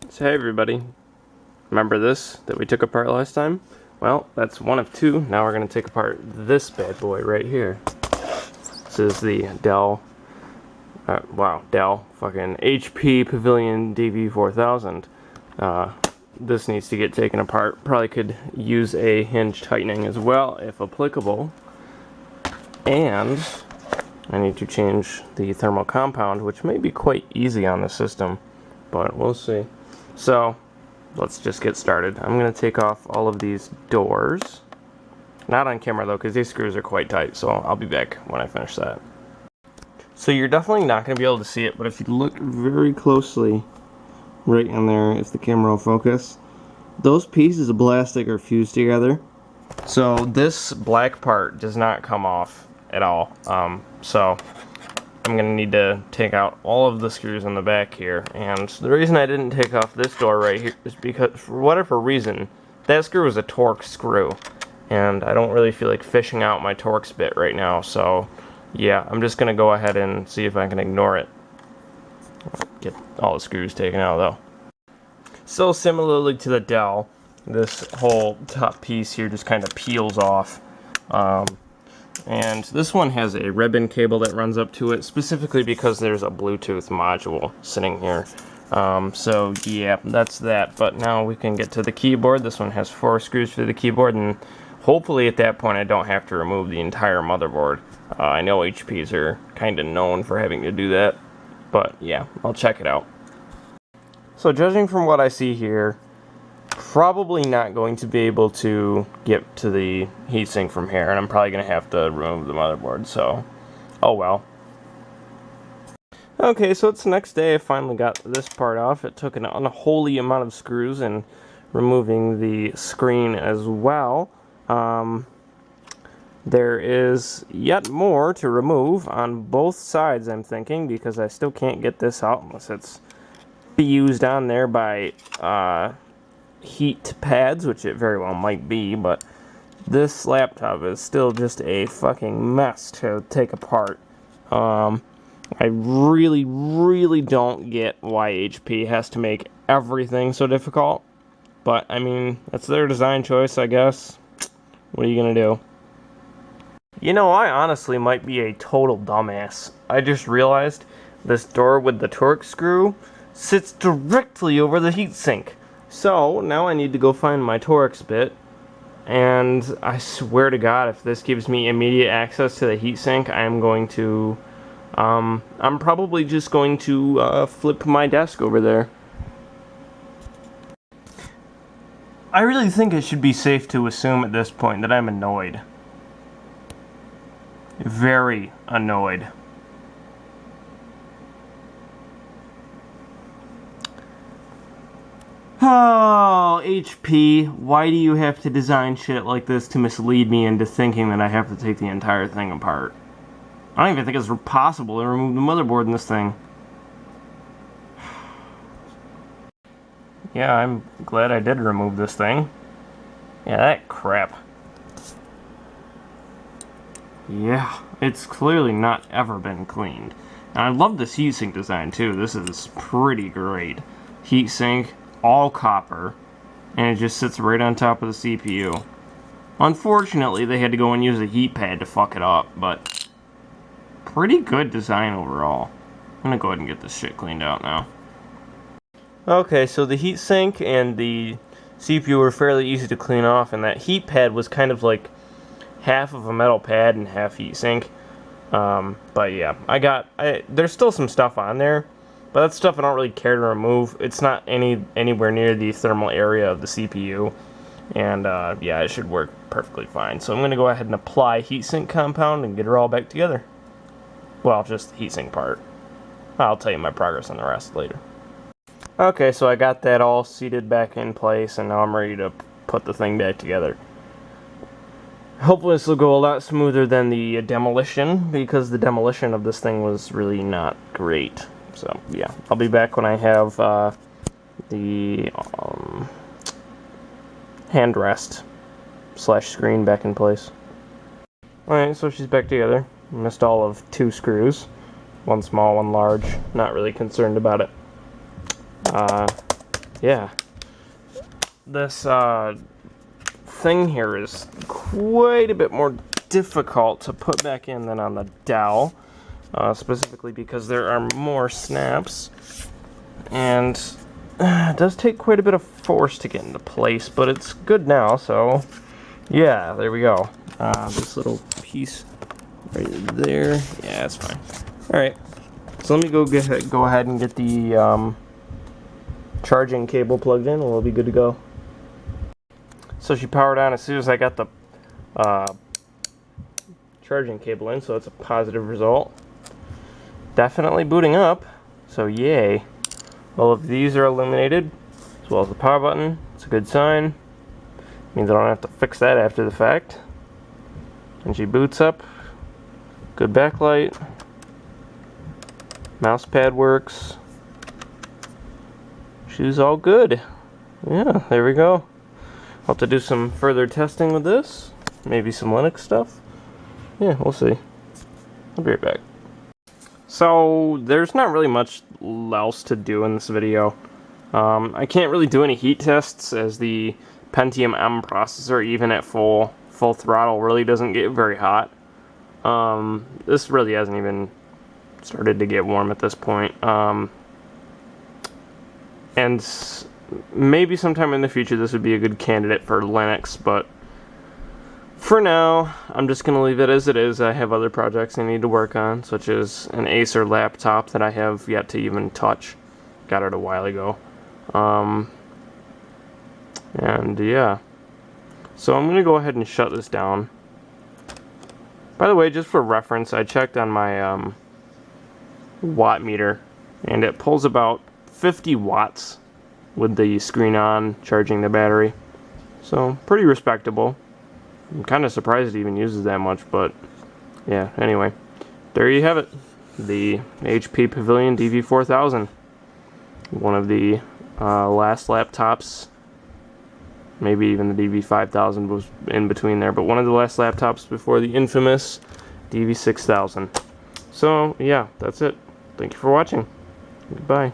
So hey everybody, remember this that we took apart last time? Well, that's one of two. Now we're going to take apart this bad boy right here. This is the Dell fucking HP Pavilion DV4000. This needs to get taken apart. Probably could use a hinge tightening as well, if applicable. And I need to change the thermal compound, which may be quite easy on the system, but we'll see. So, let's just get started. I'm going to take off all of these doors. Not on camera though, because these screws are quite tight, so I'll be back when I finish that. So you're definitely not going to be able to see it, but if you look very closely right in there, if the camera will focus, those pieces of plastic are fused together. So this black part does not come off at all. So I'm going to need to take out all of the screws in the back here. And the reason I didn't take off this door right here is because, for whatever reason, that screw is a Torx screw. And I don't really feel like fishing out my Torx bit right now. So, yeah, I'm just going to go ahead and see if I can ignore it. Get all the screws taken out, though. So, similarly to the Dell, this whole top piece here just kind of peels off. And this one has a ribbon cable that runs up to it, specifically because there's a Bluetooth module sitting here. So yeah, that's that. But now we can get to the keyboard. This one has 4 screws for the keyboard, and hopefully at that point I don't have to remove the entire motherboard. I know HPs are kind of known for having to do that, but yeah, I'll check it out. So judging from what I see here, probably not going to be able to get to the heatsink from here, and I'm probably going to have to remove the motherboard, so oh well. Okay, so it's the next day. I finally got this part off. It took an unholy amount of screws and removing the screen as well. There is yet more to remove on both sides, I'm thinking, because I still can't get this out unless it's fused on there by heat pads, which it very well might be, but this laptop is still just a fucking mess to take apart. I really don't get why HP has to make everything so difficult, but I mean, that's their design choice, I guess. What are you gonna do? You know, I honestly might be a total dumbass. I just realized this door with the Torx screw sits directly over the heatsink. So, now I need to go find my Torx bit, and I swear to God, if this gives me immediate access to the heatsink, I'm going to, I'm probably just going to, flip my desk over there. I really think it should be safe to assume at this point that I'm annoyed. Very annoyed. Oh, HP, why do you have to design shit like this to mislead me into thinking that I have to take the entire thing apart? I don't even think it's possible to remove the motherboard in this thing. Yeah, I'm glad I did remove this thing. Yeah, that crap. Yeah, it's clearly not ever been cleaned. And I love this heatsink design too. This is pretty great. Heatsink, all copper, and it just sits right on top of the CPU. Unfortunately, they had to go and use a heat pad to fuck it up, but pretty good design overall. I'm gonna go ahead and get this shit cleaned out now. Okay, so the heatsink and the CPU were fairly easy to clean off, and that heat pad was kind of like half of a metal pad and half heatsink. But yeah, there's still some stuff on there, but that's stuff I don't really care to remove. It's not anywhere near the thermal area of the CPU, and yeah, it should work perfectly fine. So I'm going to go ahead and apply heatsink compound and get her all back together. Well, just the heatsink part. I'll tell you my progress on the rest later. Okay, so I got that all seated back in place, and now I'm ready to put the thing back together. Hopefully this will go a lot smoother than the demolition, because the demolition of this thing was really not great. So, yeah, I'll be back when I have the handrest / screen back in place. Alright, so she's back together. Missed all of 2 screws. One small, one large. Not really concerned about it. yeah, this thing here is quite a bit more difficult to put back in than on the dowel, specifically because there are more snaps, and it does take quite a bit of force to get into place, but it's good now. So yeah, there we go. This little piece right there, yeah, it's fine. All right, so let me go ahead and get the charging cable plugged in, and we'll be good to go. So she powered on as soon as I got the charging cable in, so it's a positive result. Definitely booting up, so yay. All of these are illuminated, as well as the power button. It's a good sign. Means I don't have to fix that after the fact. And she boots up. Good backlight. Mouse pad works. She's all good. Yeah, there we go. I'll have to do some further testing with this. Maybe some Linux stuff. Yeah, we'll see. I'll be right back. So, there's not really much else to do in this video. I can't really do any heat tests, as the Pentium M processor, even at full throttle, really doesn't get very hot. This really hasn't even started to get warm at this point. And maybe sometime in the future this would be a good candidate for Linux, but for now, I'm just going to leave it as it is. I have other projects I need to work on, such as an Acer laptop that I have yet to even touch. Got it a while ago. And yeah. So I'm going to go ahead and shut this down. By the way, just for reference, I checked on my watt meter, and it pulls about 50 watts with the screen on, charging the battery. So, pretty respectable. I'm kind of surprised it even uses that much, but yeah, anyway. There you have it. The HP Pavilion DV4000. One of the last laptops. Maybe even the DV5000 was in between there, but one of the last laptops before the infamous DV6000. So, yeah, that's it. Thank you for watching. Goodbye.